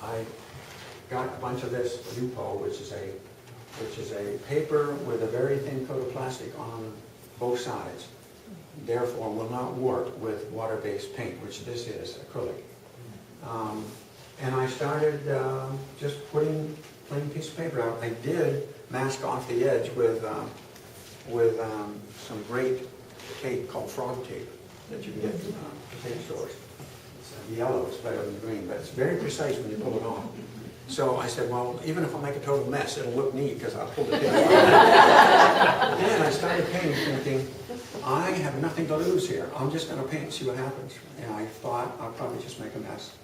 I got a bunch of this Lupo, which is a paper with a very thin coat of plastic on both sides. Therefore, will not work with water-based paint, which this is, acrylic. And I started just putting plain piece of paper out. I did mask off the edge with some great tape called frog tape that you can get from the tape stores. It's yellow, it's better than green, but it's very precise when you pull it off. So I said, well, even if I make a total mess, it'll look neat because I'll pull the tape off. Then I started painting, thinking, I have nothing to lose here. I'm just going to paint and see what happens. And I thought I'll probably just make a mess.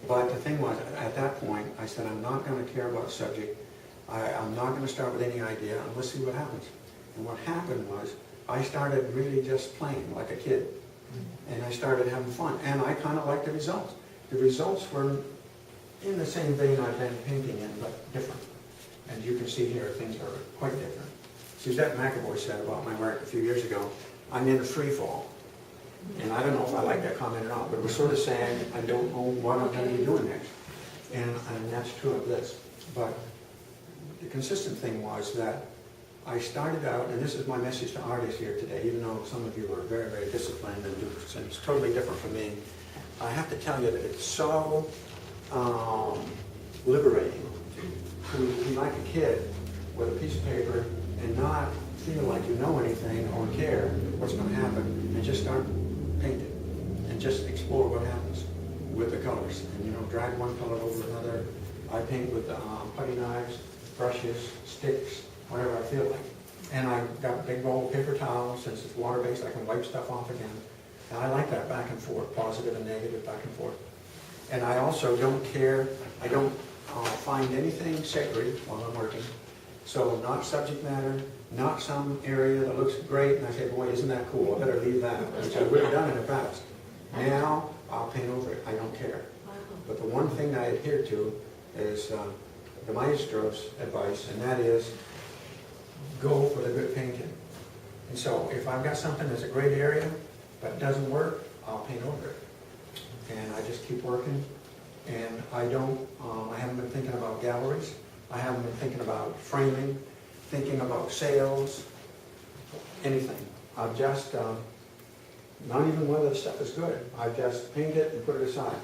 But the thing was, at that point, I said, I'm not going to care about the subject. I'm not going to start with any idea, and let's see what happens. And what happened was, I started really just playing like a kid. And I started having fun. And I kind of liked the results. The results were in the same vein I've been painting in, but different. And you can see here, things are quite different. Suzette McAvoy said about my work a few years ago, I'm in a free fall. And I don't know if I like that comment or not, but it was sort of saying, I don't know what I'm going to be doing next. And that's true of this. But the consistent thing was that I started out, and this is my message to artists here today, even though some of you are very, very disciplined and do things totally different from me, I have to tell you that it's so liberating to be like a kid with a piece of paper and not feel like you know anything or care what's going to happen, and just start painting and just explore what happens with the colors. And, you know, drag one color over another. I paint with putty knives, brushes, sticks, whatever I feel like. And I've got a big roll of paper towels. Since it's water-based, I can wipe stuff off again. And I like that back and forth, positive and negative back and forth. And I also don't care, I don't find anything sacred while I'm working. So not subject matter, not some area that looks great, and I say, boy, isn't that cool, I better leave that, which I would have done in the past. Now, I'll paint over it, I don't care. But the one thing I adhere to is the maestro's advice, and that is, go for the good painting. And so, if I've got something that's a great area, but it doesn't work, I'll paint over it. And I just keep working, and I haven't been thinking about galleries, I haven't been thinking about framing, thinking about sales, anything. I've just, not even whether the stuff is good, I've just painted it and put it aside.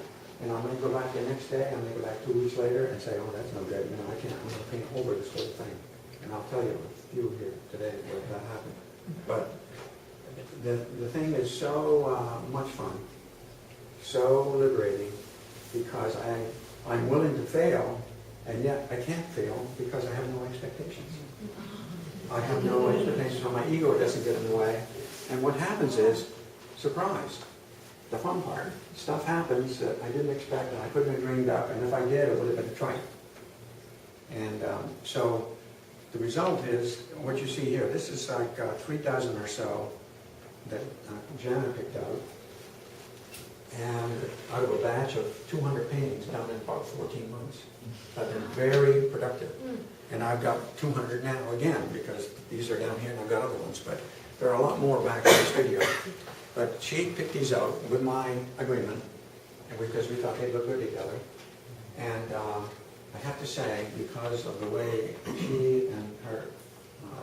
And I may go back the next day, I may go back 2 weeks later and say, oh, that's no good, you know, I'm going to paint over this whole thing. And I'll tell you a few here today where that happened. But the thing is so much fun, so liberating, because I'm willing to fail, and yet I can't fail because I have no expectations. I have no expectations, so my ego doesn't get in the way. And what happens is, surprise, the fun part. Stuff happens that I didn't expect and I couldn't have dreamed up, and if I did, it would have been a triumph. And so the result is what you see here. This is like 3 dozen or so that Jana picked out. And out of a batch of 200 paintings done in about 14 months. I've been very productive. And I've got 200 now again, because these are down here and I've got other ones. But there are a lot more back in the studio. But she picked these out with my agreement, and because we thought they'd look good together. And I have to say, because of the way she and her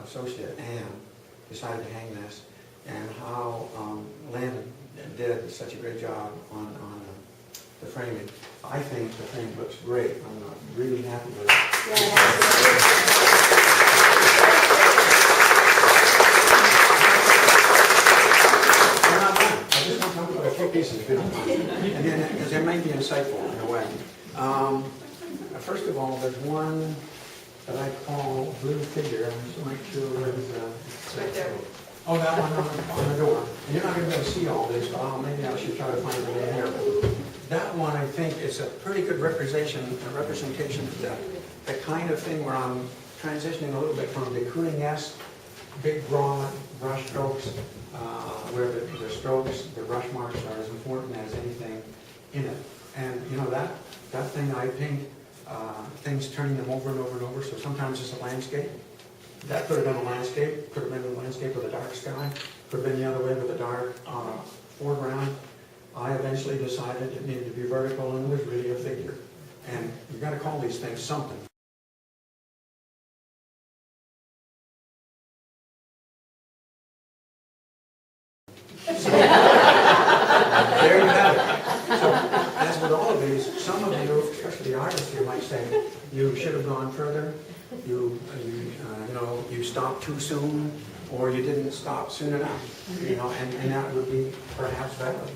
associate, Anne, decided to hang this, and how Lynn did such a great job on the framing, I think the thing looks great. I'm really happy with it. I'm not done. I just want to talk about a few pieces, if you don't mind. And then, because they may be insightful in a way. First of all, there's one that I call Blue Figure. I'm just not sure where it's right there. Oh, that one on the door. And you're not going to be able to see all this, but maybe I should try to find it in here. But that one, I think, is a pretty good representation of the kind of thing where I'm transitioning a little bit from de Kooning-esque, big, broad brush strokes, where the strokes, the brush marks are as important as anything in it. And, you know, that thing I paint, things turning them over and over and over, so sometimes it's a landscape. That could have been a landscape, could have been a landscape with a dark sky, could have been the other way with a dark foreground. I eventually decided it needed to be vertical and was really a figure. And you've got to call these things something. So, there you have it. So, as with all of these, some of you, especially the artists here, might say, you should have gone further, you stopped too soon, or you didn't stop soon enough, and that would be perhaps valid.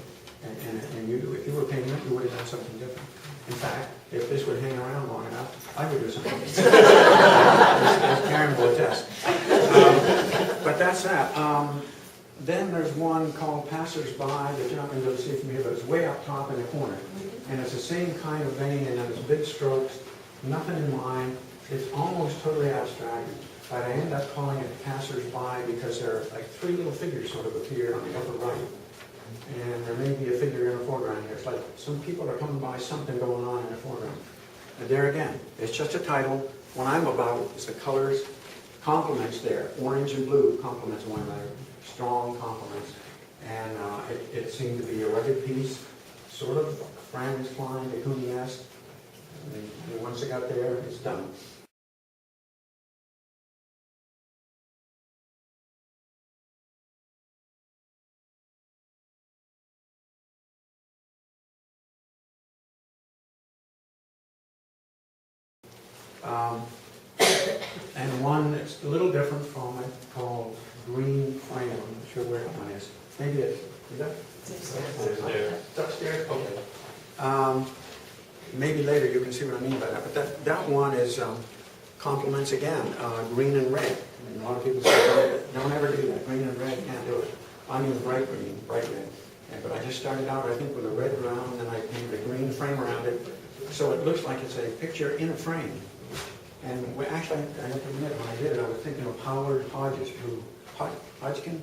And you, if you were painting it, you would have done something different. In fact, if this would hang around long enough, I would do something. As Karen will attest. But that's that. Then there's one called Passersby that you're not going to be able to see from here, but it's way up top in the corner. And it's the same kind of vein, and it's big strokes, nothing in mind. It's almost totally abstract. But I end up calling it Passersby because there are like three little figures sort of appear on the upper right. And there may be a figure in the foreground here. It's like some people are coming by, something going on in the foreground. And there again, it's just a title. What I'm about is the colors, complements there. Orange and blue complements one another. Strong complements. And it seemed to be a rugged piece, sort of Franz Klein, de Kooning-esque. And once it got there, it's done. And one that's a little different from it called Green Frame. I'm not sure where that one is. Maybe it's, is that? It's upstairs? Okay. Maybe later you can see what I mean by that. But that one is complements again, green and red. And a lot of people say, don't ever do that. Green and red, can't do it. I mean bright green, bright red. But I just started out, I think, with a red ground, and then I painted a green frame around it. So it looks like it's a picture in a frame. And actually, I have to admit, when I did it, I was thinking of Howard Hodges, Hodgkin?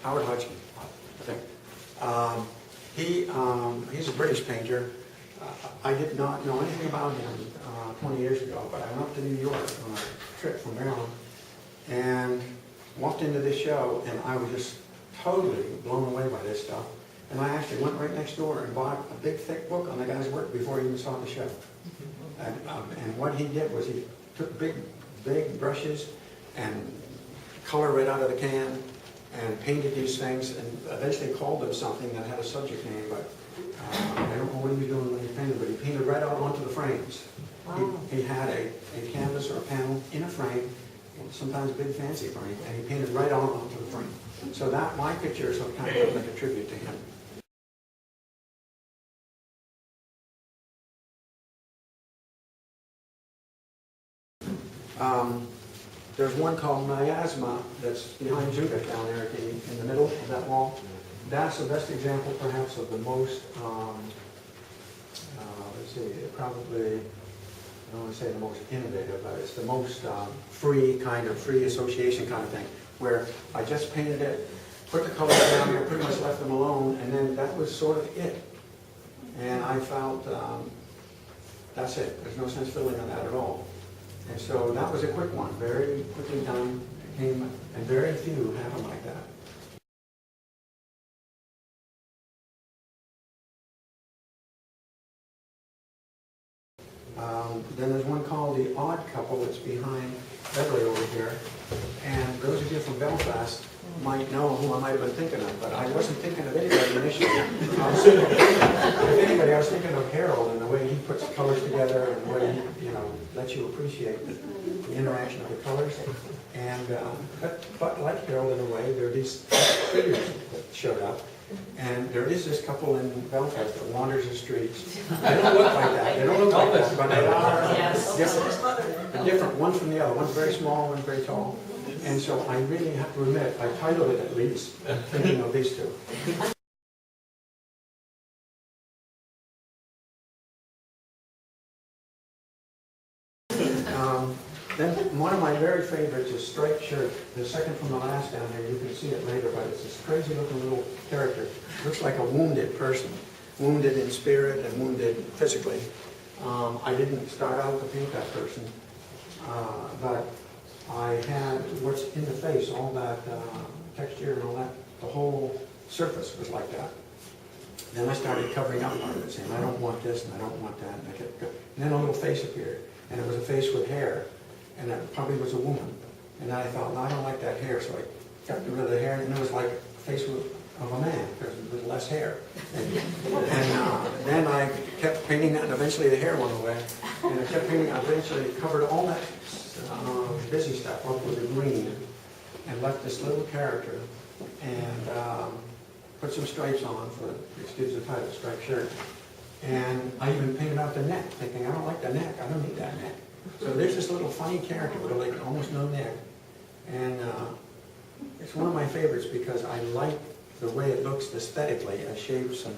Howard Hodgkin, I think. He's a British painter. I did not know anything about him 20 years ago, but I went up to New York on a trip from Maryland and walked into this show, and I was just totally blown away by this stuff. And I actually went right next door and bought a big, thick book on the guy's work before he even saw the show. And what he did was he took big brushes and color right out of the can and painted these things, and eventually called them something that had a subject name, but I don't know what he was doing when he painted, but he painted right out onto the frames. Wow. He had a canvas or a panel in a frame, sometimes a big fancy frame, and he painted right out onto the frame. So that, my picture is kind of like a tribute to him. There's one called Miasma that's behind Judith down there in the middle of that wall. That's the best example, perhaps, of the most, let's see, probably, I don't want to say the most innovative, but it's the most free association kind of thing, where I just painted it, put the colors down there, pretty much left them alone, and then that was sort of it. And I felt that's it. There's no sense filling on that at all. And so that was a quick one, very quickly done, and very few have them like that. Then there's one called The Odd Couple that's behind Beverly over here. And those of you from Belfast might know who I might have been thinking of, but I wasn't thinking of anybody initially. If anybody, I was thinking of Harold and the way he puts colors together and the way he, lets you appreciate the interaction of the colors. And but like Harold in a way, there are these figures that showed up. And there is this couple in Belfast that wanders the streets. They don't look like that. They don't look like that, but they are different. They're different, one from the other. One's very small, one's very tall. And so I really have to admit, I titled it at least, thinking of these two. Then one of my very favorites is Striped Shirt, the second from the last down there. You can see it later, but it's this crazy looking little character. Looks like a wounded person, wounded in spirit and wounded physically. I didn't start out to paint that person, but I had what's in the face, all that texture and all that, the whole surface was like that. Then I started covering up part of it, saying, I don't want this, and I don't want that, and I kept going. And then a little face appeared, and it was a face with hair, and it probably was a woman. And then I thought, no, I don't like that hair, so I got rid of the hair, and it was like a face of a man, because there was less hair. And then I kept painting that, and eventually the hair went away. And I kept painting, I eventually covered all that busy stuff up with the green, and left this little character, and put some stripes on for, excuse the title, striped shirt. And I even painted out the neck, thinking, I don't like the neck, I don't need that neck. So there's this little funny character with like almost no neck. And it's one of my favorites because I like the way it looks aesthetically. I shaved some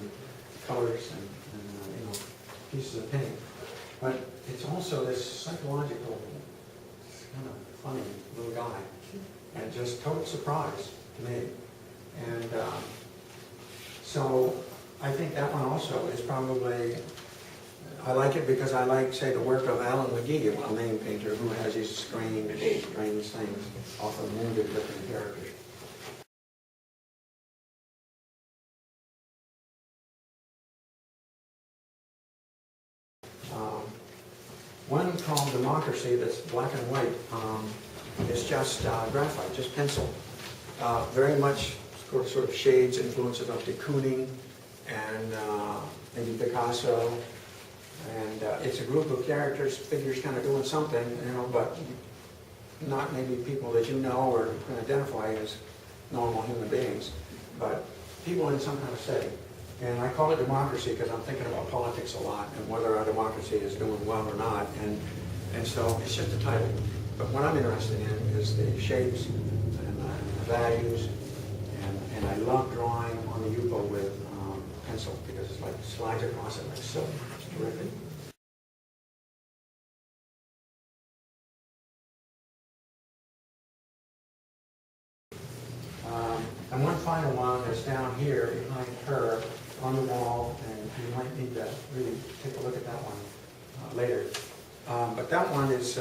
colors and pieces of paint. But it's also this psychological, kind of funny little guy. And just total surprise to me. And so I think that one also is probably, I like it because I like, say, the work of Alan McGee, a well-named painter who has these strange things, often wounded different characters. One called Democracy that's black and white. It's just graphite, just pencil. Very much sort of shades, influences of de Kooning and maybe Picasso. And it's a group of characters, figures kind of doing something, but not maybe people that you know or can identify as normal human beings, but people in some kind of setting. And I call it democracy because I'm thinking about politics a lot and whether our democracy is doing well or not. And so it's just a title. But what I'm interested in is the shapes and the values. And I love drawing on the Yupo with pencil because it's like slides across it like silk. It's terrific. And one final one is down here behind her on the wall, and you might need to really take a look at that one later. But that one is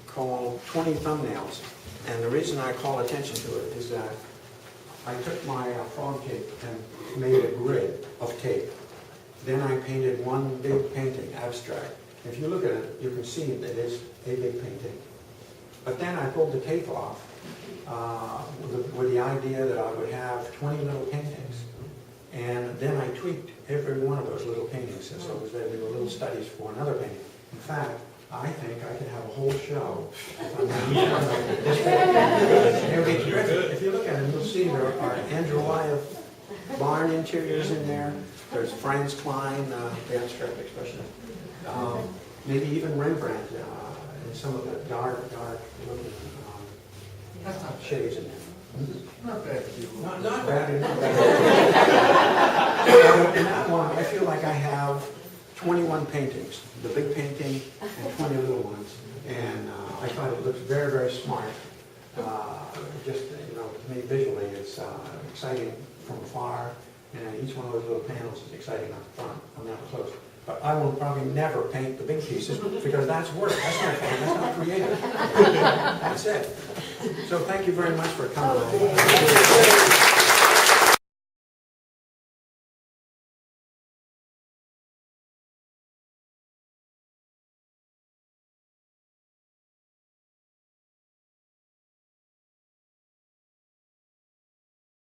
called 20 Thumbnails. And the reason I call attention to it is that I took my frog tape and made a grid of tape. Then I painted one big painting, abstract. If you look at it, you can see that it is a big painting. But then I pulled the tape off with the idea that I would have 20 little paintings. And then I tweaked every one of those little paintings, and so there were little studies for another painting. In fact, I think I could have a whole show. If you look at it, you'll see there are Andrew Wyeth barn interiors in there. There's Franz Klein, the abstract expressionist. Maybe even Rembrandt and some of the dark looking shades in there. Not bad. Not bad. So in that one, I feel like I have 21 paintings, the big painting and 20 little ones. And I thought it looks very, very smart. Just, to me visually, it's exciting from afar. And each one of those little panels is exciting up front, up close. But I will probably never paint the big pieces because that's work. That's not fun. That's not creative. That's it. So thank you very much for coming.